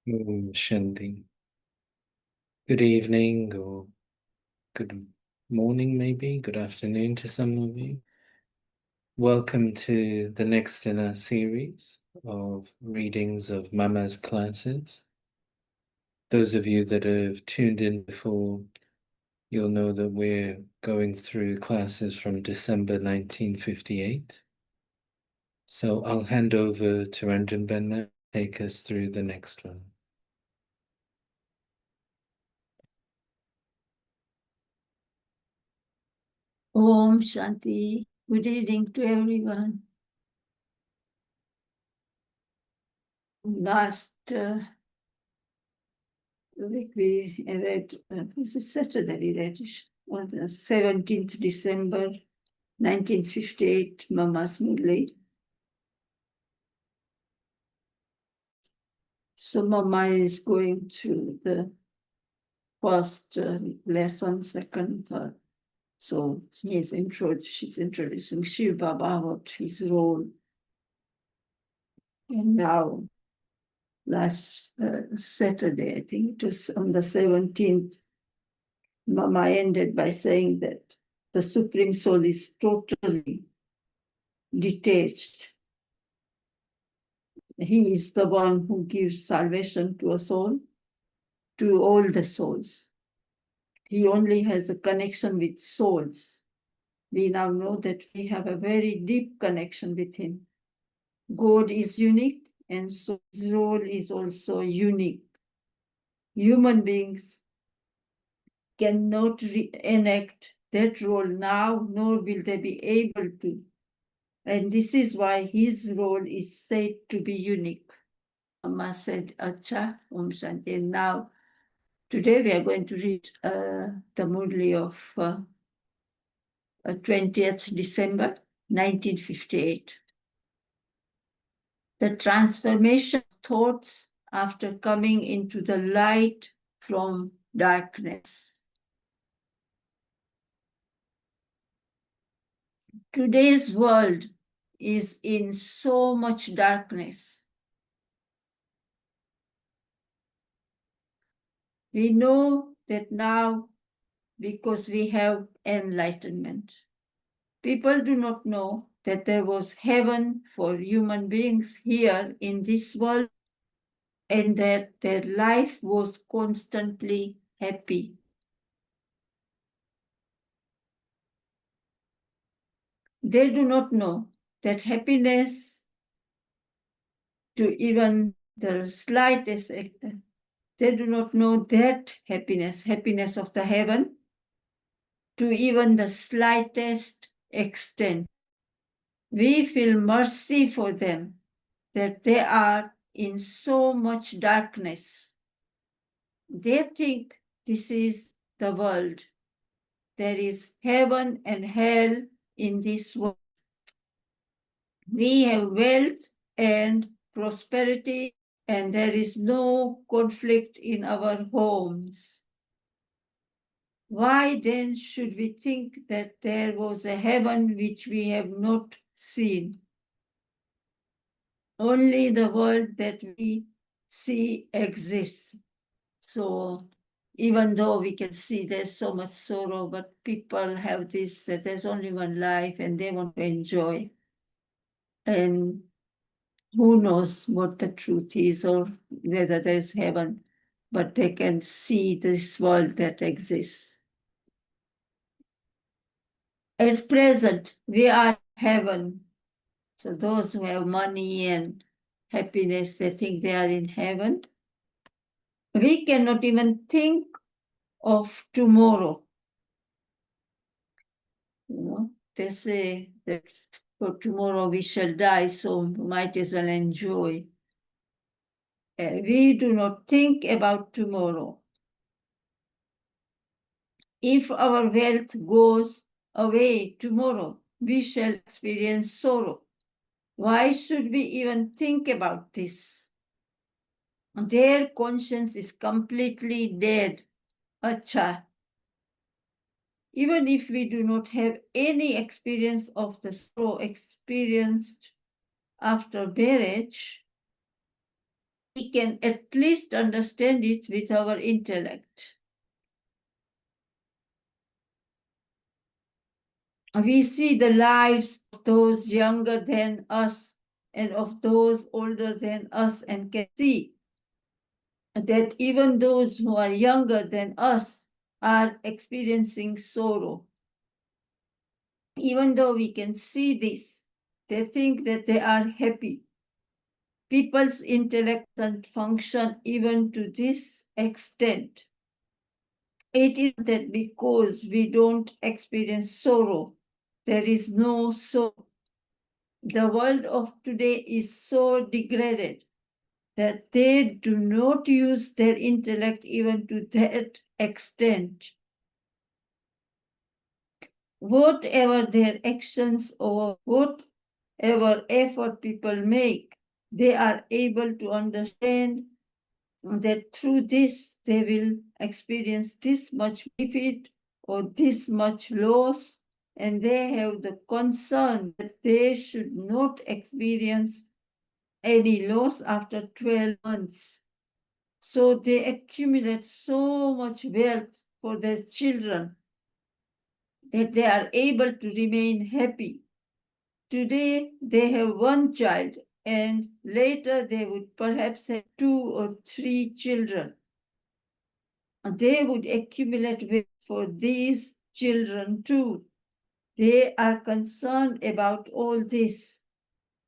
Shanti. Good evening or good morning, maybe. Good afternoon to some of you. Welcome to the next in our series of readings of Mama's classes. Those of you that have tuned in before, you'll know that we're going through classes from December 1958. So I'll hand over to Ranjan Benna to take us through the next one. Om Shanti. Good evening to everyone. Last week we read, was it Saturday we read on the 17th December 1958, Mama's Murli. So Mama is going to the first lesson, second, third. So she's introducing Shiv Baba, what his role. And now, last Saturday, I think it was on the 17th, Mama ended by saying that the Supreme Soul is totally detached. He is the one who gives salvation to a soul, to all the souls. He only has a connection with souls. We now know that we have a very deep connection with him. God is unique, and so his role is also unique. Human beings cannot enact that role now, nor will they be able to. And this is why his role is said to be unique. Amma said, Acha, Om Shanti. And now, today we are going to read the Murli of 20th December 1958. The transformation of thoughts after coming into the light from darkness. Today's world is in so much darkness. We know that now because we have enlightenment. People do not know that there was heaven for human beings here in this world and that their life was constantly happy. They do not know that happiness to even the slightest, they do not know that happiness of the heaven, to even the slightest extent. We feel mercy for them that they are in so much darkness. They think this is the world. There is heaven and hell in this world. We have wealth and prosperity, and there is no conflict in our homes. Why then should we think that there was a heaven which we have not seen? Only the world that we see exists. So even though we can see there's so much sorrow, but people have this, that there's only one life and they want to enjoy. And who knows what the truth is or whether there's heaven, but they can see this world that exists. At present, we are heaven. So those who have money and happiness, they think they are in heaven. We cannot even think of tomorrow. You know, they say that for tomorrow we shall die, so might as well enjoy. We do not think about tomorrow. If our wealth goes away tomorrow, we shall experience sorrow. Why should we even think about this? Their conscience is completely dead. Acha. Even if we do not have any experience of the sorrow experienced after marriage, we can at least understand it with our intellect. We see the lives of those younger than us and of those older than us and can see that even those who are younger than us are experiencing sorrow. Even though we can see this, they think that they are happy. People's intellect doesn't function even to this extent. It is that because we don't experience sorrow, there is no sorrow. The world of today is so degraded that they do not use their intellect even to that extent. Whatever their actions or whatever effort people make, they are able to understand that through this they will experience this much benefit or this much loss, and they have the concern that they should not experience any loss after 12 months. So they accumulate so much wealth for their children that they are able to remain happy. Today they have one child, and later they would perhaps have 2 or 3 children. They would accumulate wealth for these children too. They are concerned about all this.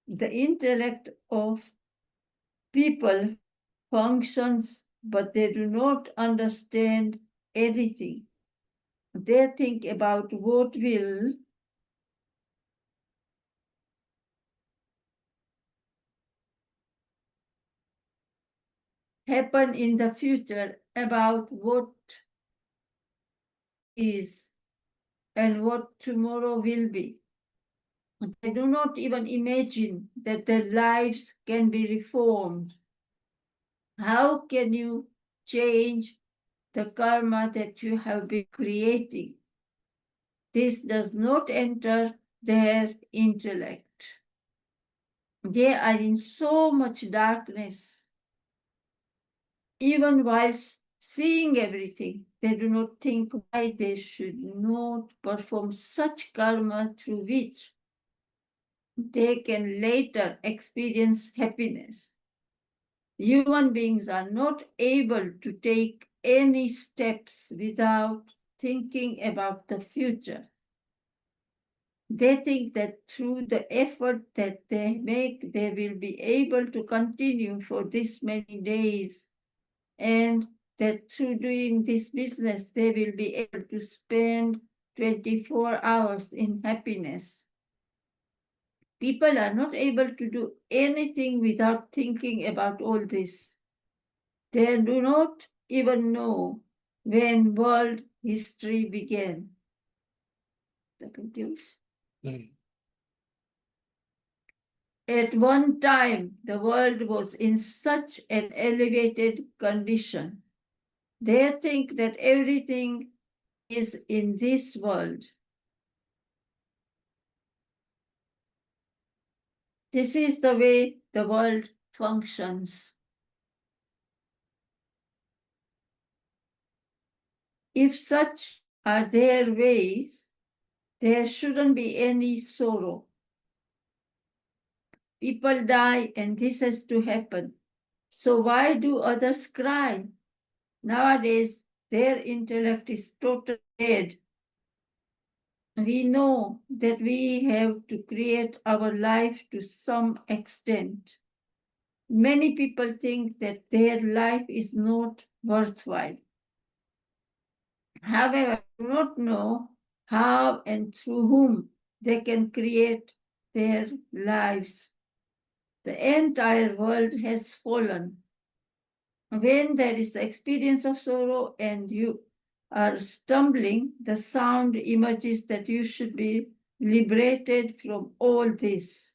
The intellect of people functions, but they do not understand anything. They think about what will happen in the future, about what is and what tomorrow will be. They do not even imagine that their lives can be reformed. How can you change the karma that you have been creating? This does not enter their intellect. They are in so much darkness. Even while seeing everything, they do not think why they should not perform such karma through which they can later experience happiness. Human beings are not able to take any steps without thinking about the future. They think that through the effort that they make, they will be able to continue for this many days, and that through doing this business, they will be able to spend 24 hours in happiness. People are not able to do anything without thinking about all this. They do not even know when world history began. Mm. At one time, the world was in such an elevated condition. They think that everything is in this world. This is the way the world functions. If such are their ways, there shouldn't be any sorrow. People die and this has to happen. So why do others cry? Nowadays, their intellect is totally dead. We know that we have to create our life to some extent. Many people think that their life is not worthwhile. However, do not know how and through whom they can create their lives. The entire world has fallen. When there is experience of sorrow and you are stumbling, the sound emerges that you should be liberated from all this.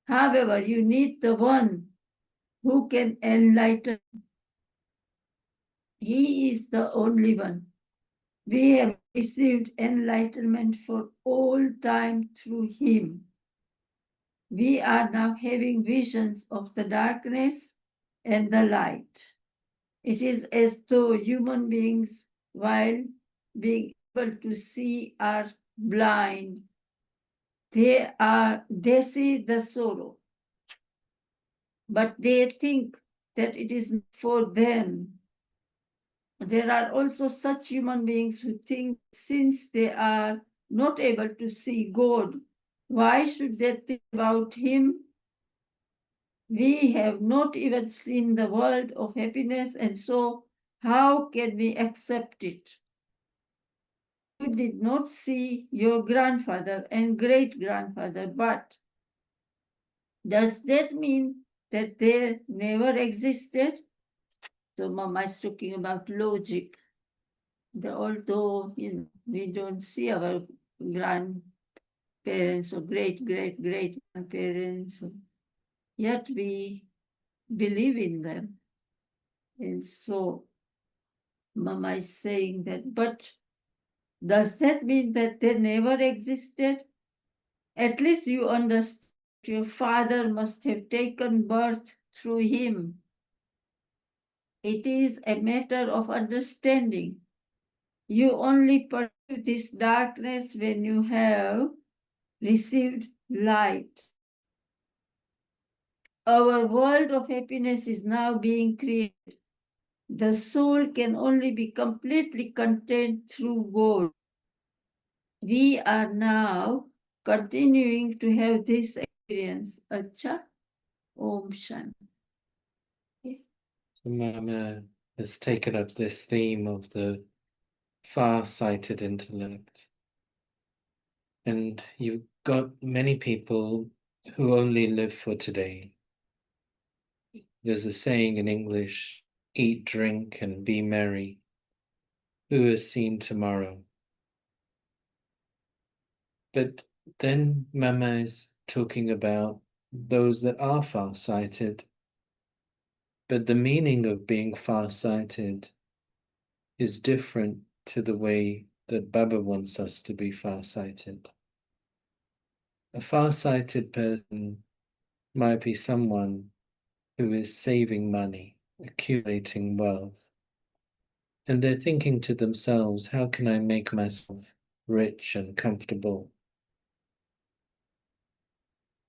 However, you need the one who can enlighten. He is the only one. We have received enlightenment for all time through him. We are now having visions of the darkness and the light. It is as though human beings, while being able to see, are blind. They see the sorrow, but they think that it is for them. There are also such human beings who think since they are not able to see God, why should they think about Him? We have not even seen the world of happiness, and so how can we accept it? You did not see your grandfather and great grandfather, but does that mean that they never existed? So Mama is talking about logic. Although we don't see our grandparents or great great great grandparents, yet we believe in them. And so Mama is saying that, but does that mean that they never existed? At least you understand your father must have taken birth through him. It is a matter of understanding. You only perceive this darkness when you have received light. Our world of happiness is now being created. The soul can only be completely content through God. We are now continuing to have this experience. Acha, Om Shanti. So Mama has taken up this theme of the far-sighted intellect. And you've got many people who only live for today. There's a saying in English, eat, drink, and be merry. Who has seen tomorrow? But then Mama is talking about those that are far-sighted. But the meaning of being far-sighted is different to the way that Baba wants us to be far-sighted. A far-sighted person might be someone who is saving money, accumulating wealth, and they're thinking to themselves, how can I make myself rich and comfortable?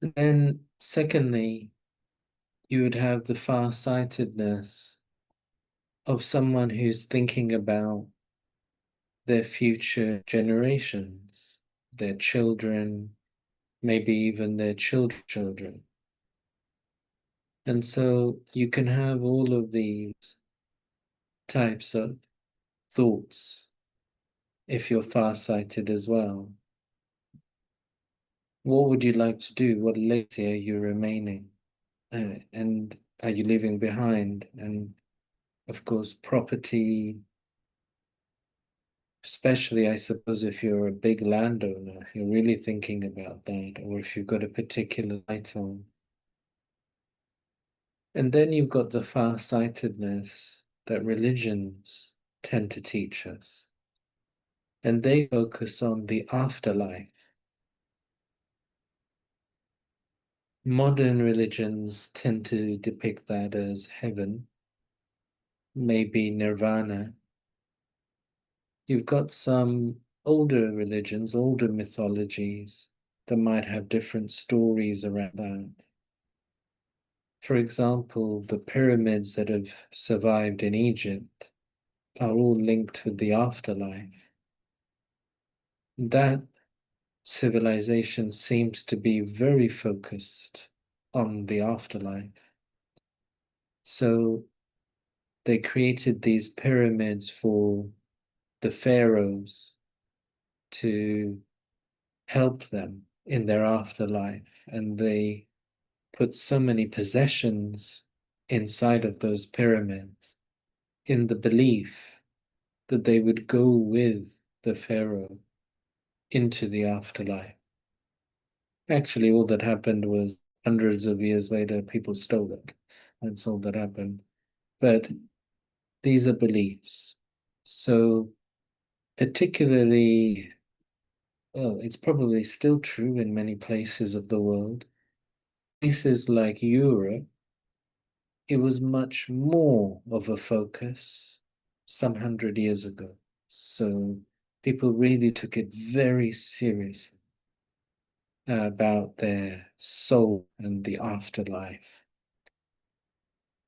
And then secondly, you would have the far-sightedness of someone who's thinking about their future generations, their children, maybe even their children. And so you can have all of these types of thoughts if you're far-sighted as well. What would you like to do? What legacy are you remaining? And are you leaving behind? And of course, property, especially I suppose if you're a big landowner, you're really thinking about that, or if you've got a particular item. And then you've got the far-sightedness that religions tend to teach us. And they focus on the afterlife. Modern religions tend to depict that as heaven, maybe nirvana. You've got some older religions, older mythologies that might have different stories around that. For example, the pyramids that have survived in Egypt are all linked with the afterlife. That civilization seems to be very focused on the afterlife. So they created these pyramids for the pharaohs to help them in their afterlife, and they put so many possessions inside of those pyramids in the belief that they would go with the pharaoh into the afterlife. Actually, all that happened was hundreds of years later, people stole it. That's all that happened. But these are beliefs. So particularly, well, it's probably still true in many places of the world. Places like Europe, it was much more of a focus some 100 years ago. So people really took it very seriously about their soul and the afterlife.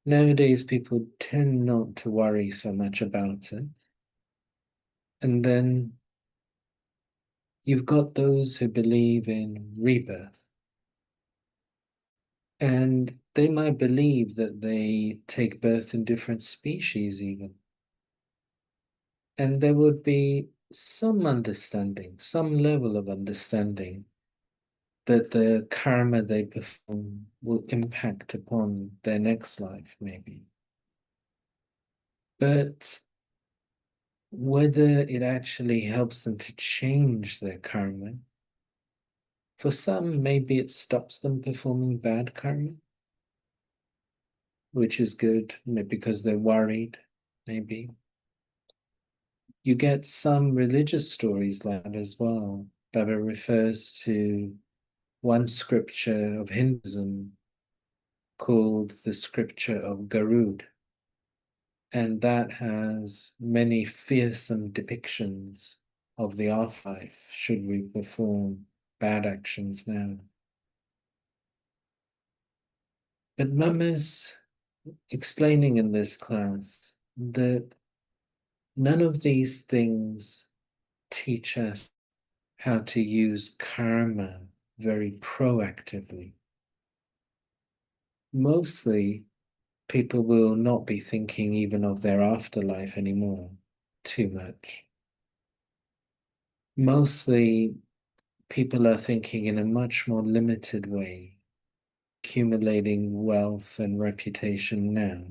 Nowadays, people tend not to worry so much about it. And then you've got those who believe in rebirth. And they might believe that they take birth in different species, even. And there would be some understanding, some level of understanding that the karma they perform will impact upon their next life, maybe. But whether it actually helps them to change their karma, for some, maybe it stops them performing bad karma, which is good, because they're worried, maybe. You get some religious stories like that as well. Baba refers to one scripture of Hinduism called the scripture of Garud. And that has many fearsome depictions of the afterlife should we perform bad actions now. But Mama's explaining in this class that none of these things teach us how to use karma very proactively. Mostly, people will not be thinking even of their afterlife anymore too much. Mostly, people are thinking in a much more limited way, accumulating wealth and reputation now.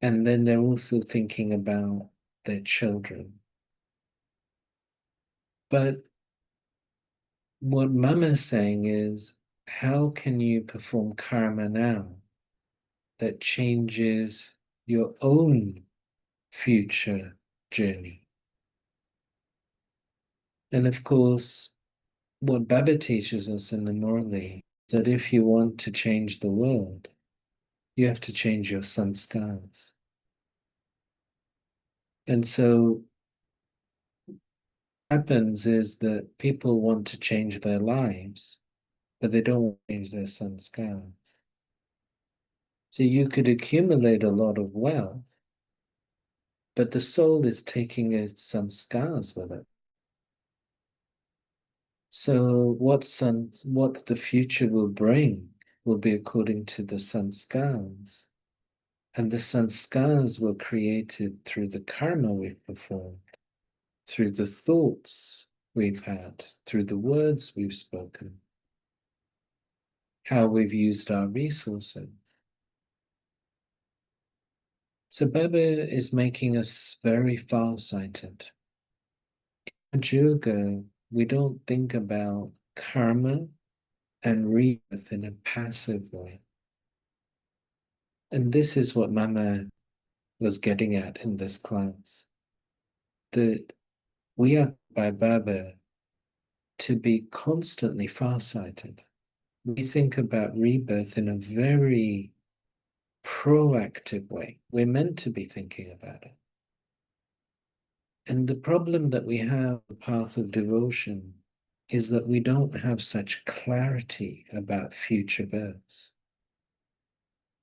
And then they're also thinking about their children. But what Mama's saying is, how can you perform karma now that changes your own future journey? And of course, what Baba teaches us in the Murli is that if you want to change the world, you have to change your sanskars. And so what happens is that people want to change their lives, but they don't want to change their sanskars. So you could accumulate a lot of wealth, but the soul is taking its sanskars with it. So what the future will bring will be according to the sanskars. And the sanskars were created through the karma we've performed, through the thoughts we've had, through the words we've spoken, how we've used our resources. So Baba is making us very far-sighted. In Yoga, we don't think about karma and rebirth in a passive way. And this is what Mama was getting at in this class, that we are by Baba to be constantly far-sighted. We think about rebirth in a very proactive way. We're meant to be thinking about it. And the problem that we have the path of devotion is that we don't have such clarity about future births.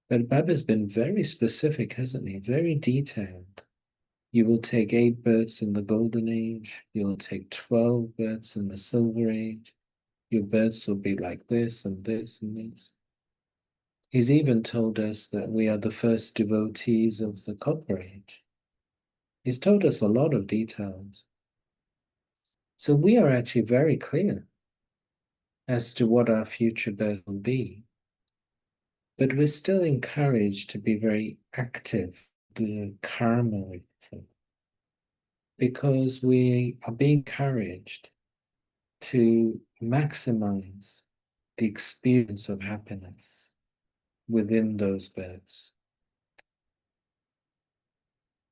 But Baba's been very specific, hasn't he? Very detailed. You will take 8 births in the Golden Age. You will take 12 births in the Silver Age. Your births will be like this and this and this. He's even told us that we are the first devotees of the Copper Age. He's told us a lot of details. So we are actually very clear as to what our future birth will be. But we're still encouraged to be very active, the karma we perform, because we are being encouraged to maximize the experience of happiness within those births.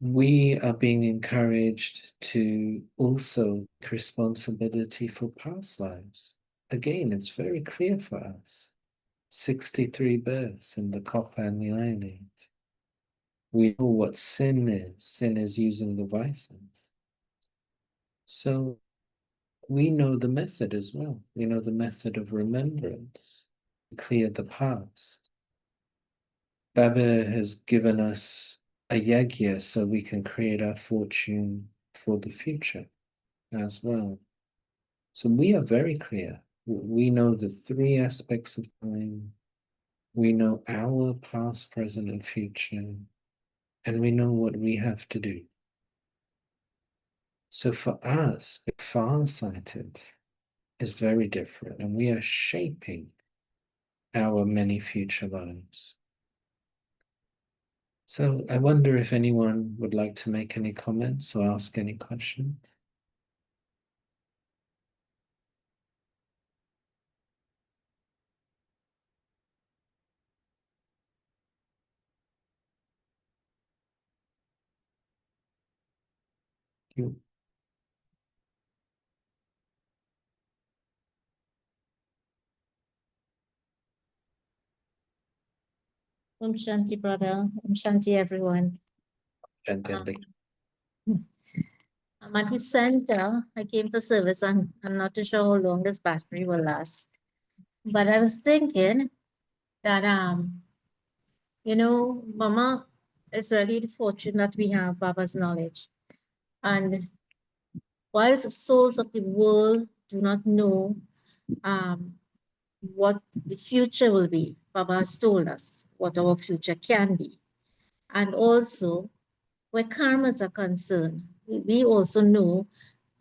We are being encouraged to also take responsibility for past lives. Again, it's very clear for us. 63 births in the copper and the iron age. We know what sin is. Sin is using the vices. So we know the method as well. We know the method of remembrance to clear the past. Baba has given us a yagya so we can create our fortune for the future as well. So we are very clear. We know the three aspects of time. We know our past, present, and future. And we know what we have to do. So for us, far-sighted is very different, and we are shaping our many future lives. So I wonder if anyone would like to make any comments or ask any questions. You, Om Shanti, brother. Om Shanti, everyone. Chandelik. I'm at the center. I came for service, and I'm not too sure how long this battery will last. But I was thinking that, Mama, it's really the fortune that we have Baba's knowledge. And whilst the souls of the world do not know what the future will be, Baba has told us what our future can be. And also, where karmas are concerned, we also know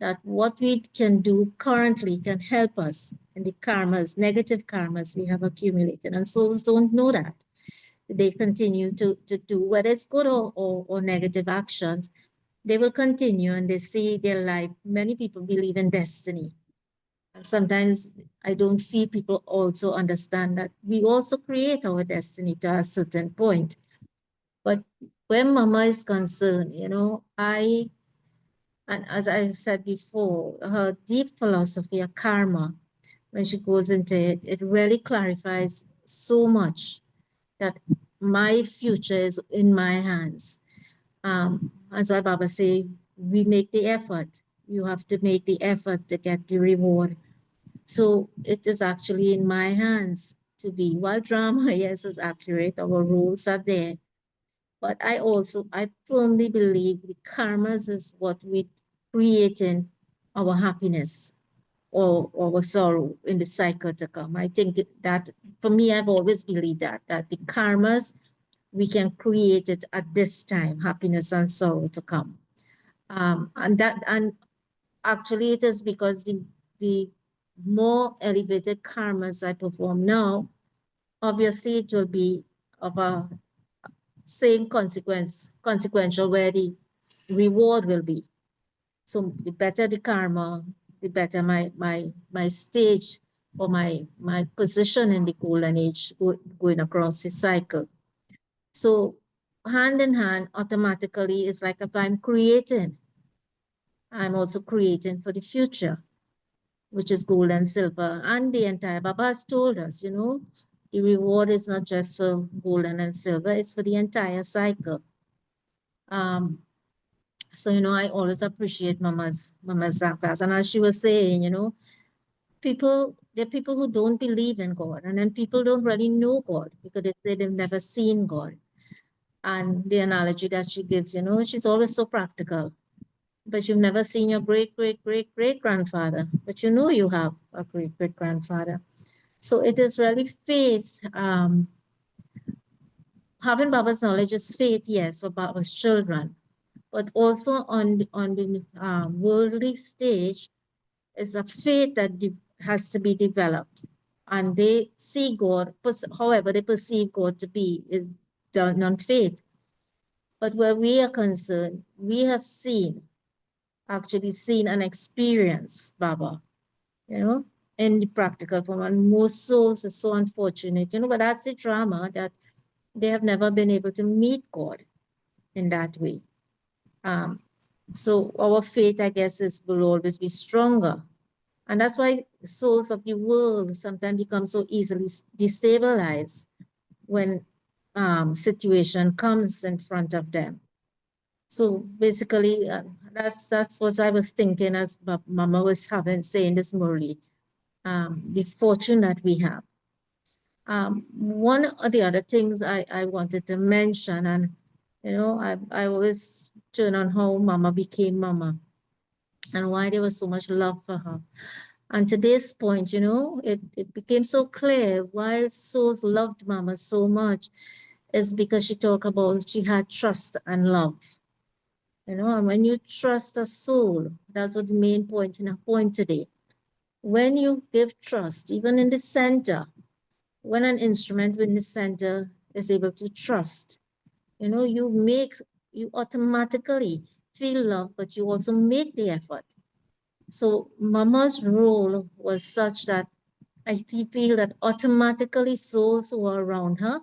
that what we can do currently can help us in the karmas, negative karmas we have accumulated. And souls don't know that. They continue to do, whether it's good or negative actions, they will continue and they see their life. Many people believe in destiny. And sometimes I don't feel people also understand that we also create our destiny to a certain point. But when Mama is concerned, and as I said before, her deep philosophy of karma, when she goes into it, it really clarifies so much that my future is in my hands. That's why Baba say, we make the effort. You have to make the effort to get the reward. So it is actually in my hands to be. While drama, yes, is accurate, our rules are there. But I firmly believe the karmas is what we create in our happiness or our sorrow in the cycle to come. I think that for me, I've always believed that the karmas, we can create it at this time, happiness and sorrow to come. And actually it is because the more elevated karmas I perform now, obviously it will be of a same consequential where the reward will be. So the better the karma, the better my stage or my position in the golden age going across the cycle. So hand in hand, automatically, it's like if I'm creating, I'm also creating for the future, which is gold and silver. And the entire Baba has told us, the reward is not just for gold and silver, it's for the entire cycle. So, I always appreciate Mama's class. And as she was saying, there are people who don't believe in God, and then people don't really know God because they say they've never seen God. And the analogy that she gives, she's always so practical. But you've never seen your great-great-great-great-grandfather, but you know you have a great-great-grandfather. So it is really faith. Having Baba's knowledge is faith, yes, for Baba's children. But also on the worldly stage is a faith that has to be developed. And they see God, however they perceive God to be, is done on faith. But where we are concerned, we have actually seen and experienced Baba, in the practical form. And most souls are so unfortunate, but that's the drama, that they have never been able to meet God in that way. So our faith, I guess, will always be stronger. And that's why souls of the world sometimes become so easily destabilized when situation comes in front of them. So basically, that's what I was thinking as Mama was saying this morning. The fortune that we have. One of the other things I wanted to mention, and I always turn on how Mama became Mama and why there was so much love for her. And to this point, it became so clear why souls loved Mama so much is because she talked about she had trust and love. And when you trust a soul, that's what the main point in a point today. When you give trust, even in the center, when an instrument in the center is able to trust, you automatically feel love, but you also make the effort. So Mama's role was such that I feel that automatically souls who are around her,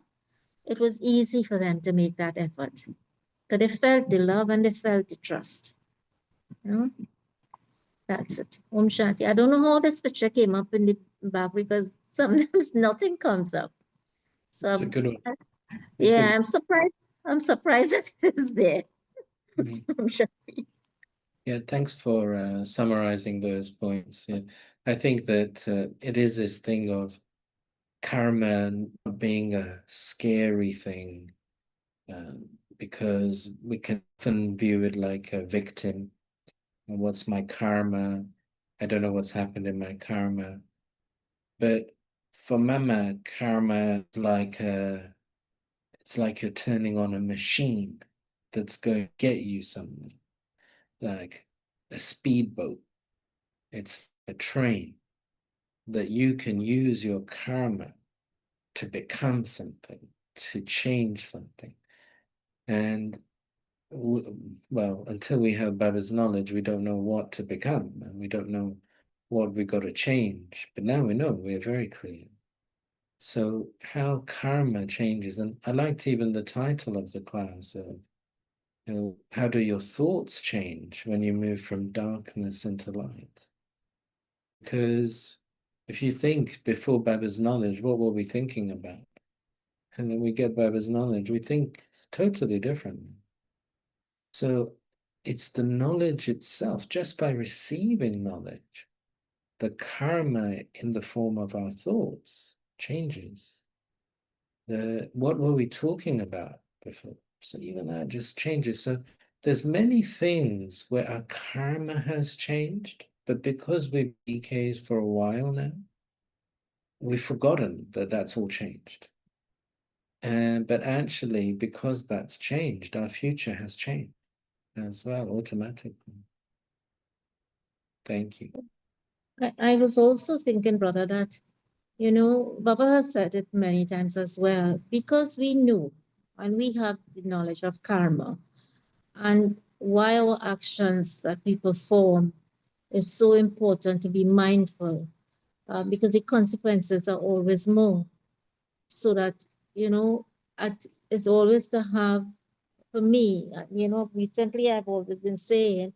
it was easy for them to make that effort. Because they felt the love and they felt the trust. That's it. Om Shanti. I don't know how this picture came up in the back because sometimes nothing comes up. So It's a good one. yeah, I'm surprised. I'm surprised that it is there. Om Shanti. Yeah, thanks for summarizing those points. Yeah. I think that it is this thing of karma not being a scary thing, because we can often view it like a victim. What's my karma? I don't know what's happened in my karma. But for Mama, karma is like it's like you're turning on a machine that's going to get you somewhere, like a speedboat. It's a train that you can use your karma to become something, to change something. And well, until we have Baba's knowledge, we don't know what to become, and we don't know what we got to change. But now we know, we're very clear. So how karma changes, and I liked even the title of the class of, how do your thoughts change when you move from darkness into light? Because if you think before Baba's knowledge, what were we thinking about? And then we get Baba's knowledge, we think totally differently. So it's the knowledge itself, just by receiving knowledge, the karma in the form of our thoughts changes. What were we talking about before? So even that just changes. So there's many things where our karma has changed, but because we've BKs for a while now, we've forgotten that that's all changed. But actually, because that's changed, our future has changed as well automatically. Thank you. I was also thinking, brother, that, Baba has said it many times as well, because we knew and we have the knowledge of karma and why our actions that we perform is so important to be mindful, because the consequences are always more. So that, it's always to have, for me, recently I've always been saying,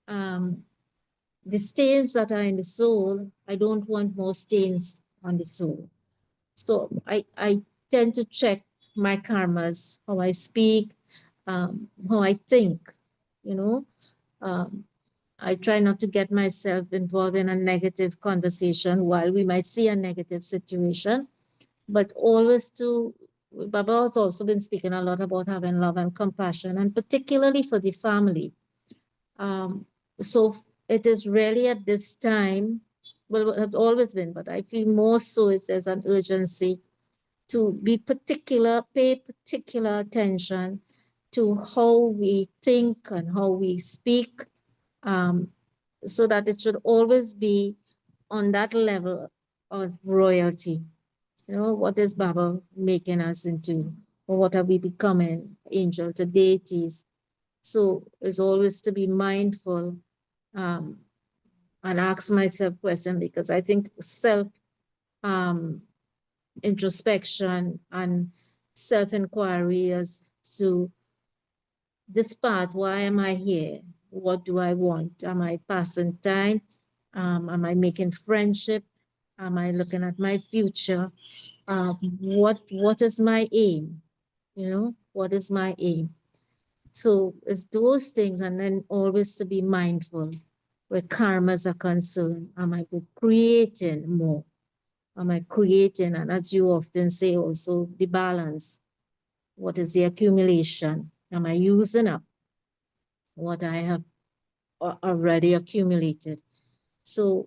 the stains that are in the soul, I don't want more stains on the soul. So I tend to check my karmas, how I speak, how I think, I try not to get myself involved in a negative conversation while we might see a negative situation, but always Baba has also been speaking a lot about having love and compassion, and particularly for the family. So it is really at this time, well, it has always been, but I feel more so there's an urgency to pay particular attention to how we think and how we speak, so that it should always be on that level of royalty. What is Baba making us into? Or what are we becoming? Angel to deities. So it's always to be mindful, and ask myself questions, because I think self introspection and self-inquiry as to this path, why am I here? What do I want? Am I passing time? Am I making friendship? Am I looking at my future? What is my aim? You know, what is my aim? So it's those things, and then always to be mindful where karmas are concerned. Am I creating more? Am I creating? And as you often say, also the balance. What is the accumulation? Am I using up what I have already accumulated? So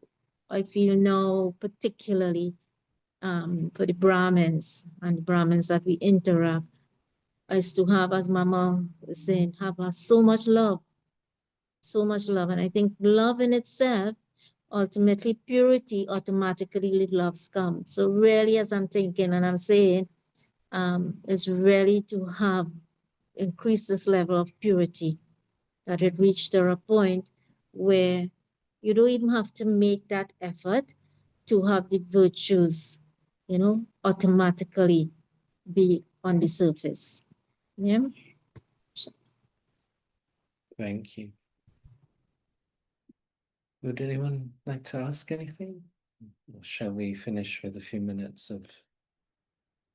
I feel now, particularly for the Brahmins and the Brahmins that we interact, is to have, as Mama was saying, have so much love, so much love. And I think love in itself, ultimately purity, automatically loves come. So really, as I'm thinking and I'm saying, is really to have increase this level of purity, that it reached a point where you don't even have to make that effort to have the virtues, you know, automatically be on the surface. Yeah. Thank you. Would anyone like to ask anything? Or shall we finish with a few minutes of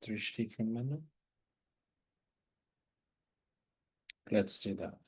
Drishti from Mama? Let's do that.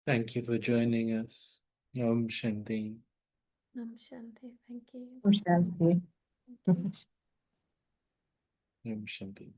Thank you for joining us. Om Shanti. Nam Shanti. Thank you. Shanti. Om Shanti.